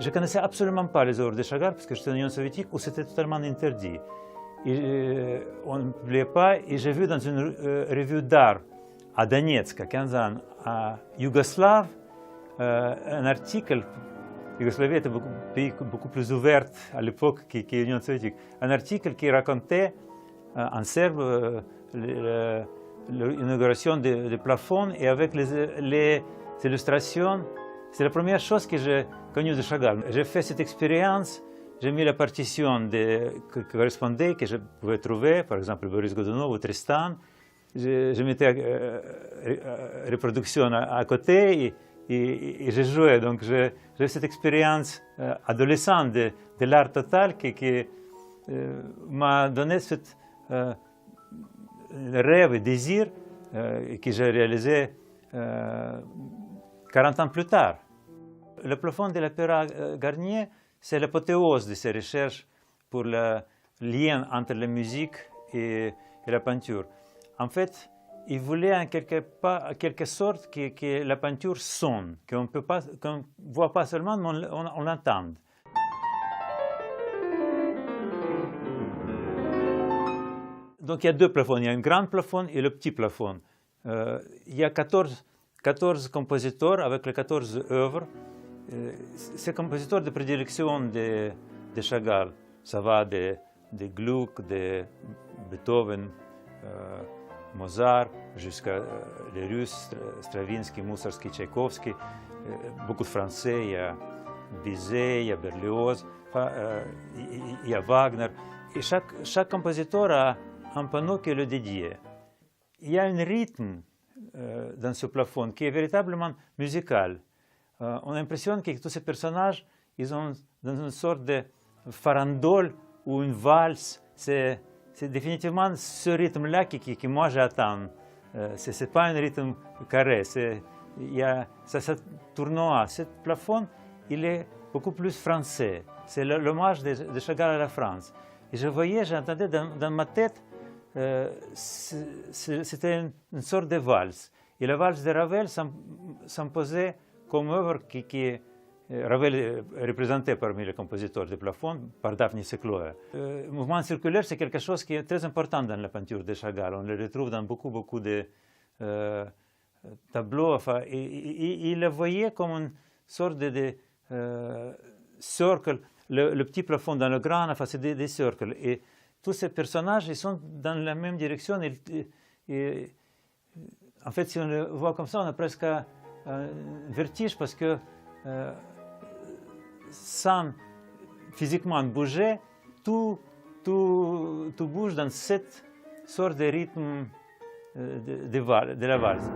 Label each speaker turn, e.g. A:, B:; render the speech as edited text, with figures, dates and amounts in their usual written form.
A: je ne connaissais absolument pas les œuvres de Chagall parce que j'étais en Union soviétique où c'était totalement interdit. Et, on ne publiait pas et j'ai vu dans une revue d'art à Donetsk, à 15 ans, à Yougoslave, un article. Yougoslavie était un pays beaucoup plus ouvert à l'époque que l'Union soviétique. Un article qui racontait en serbe l'inauguration des plafonds et avec les illustrations. C'est la première chose que j'ai connue de Chagall. J'ai fait cette expérience, j'ai mis la partition qui correspondait, que je pouvais trouver, par exemple Boris Godunov ou Tristan. Je mettais reproduction à côté et je jouais. Donc j'ai cette expérience adolescente de l'art total qui m'a donné ce rêve et désir que j'ai réalisé 40 ans plus tard. Le plafond de l'Opéra Garnier, c'est l'apothéose de ses recherches pour le lien entre la musique et la peinture. En fait, il voulait en quelque sorte que la peinture sonne, qu'on ne voit pas seulement, mais on l'entend. Donc il y a deux plafonds, il y a un grand plafond et le petit plafond. Il y a 14 compositeurs avec les 14 œuvres. Ces compositeurs de prédilection de Chagall, ça va de Gluck, de Beethoven, Mozart, jusqu'à les Russes, Stravinsky, Mussorgsky, Tchaïkovski, beaucoup de Français, il y a Bizet, il y a Berlioz, il y a Wagner. Et chaque compositeur a un panneau qui est le dédié. Il y a un rythme dans ce plafond qui est véritablement musical. On a l'impression que tous ces personnages, ils sont dans une sorte de farandole ou une valse. C'est définitivement ce rythme-là que moi j'attends. Ce n'est pas un rythme carré, ça tournoie. Ce plafond, il est beaucoup plus français. C'est l'hommage de Chagall à la France. Et j'entendais dans ma tête, c'était une sorte de valse. Et la valse de Ravel s'imposait comme œuvre qui Ravel est représenté parmi les compositeurs de plafond par Daphne Secloa. Le mouvement circulaire, c'est quelque chose qui est très important dans la peinture de Chagall. On le retrouve dans beaucoup de tableaux. Enfin, il le voyait comme une sorte de cercle. Le petit plafond dans le grand, enfin, c'est des cercles. Et tous ces personnages, ils sont dans la même direction. En fait, si on le voit comme ça, on a presque un vertige parce que sans physiquement bouger, tout bouge dans cette sorte de rythme de la valse.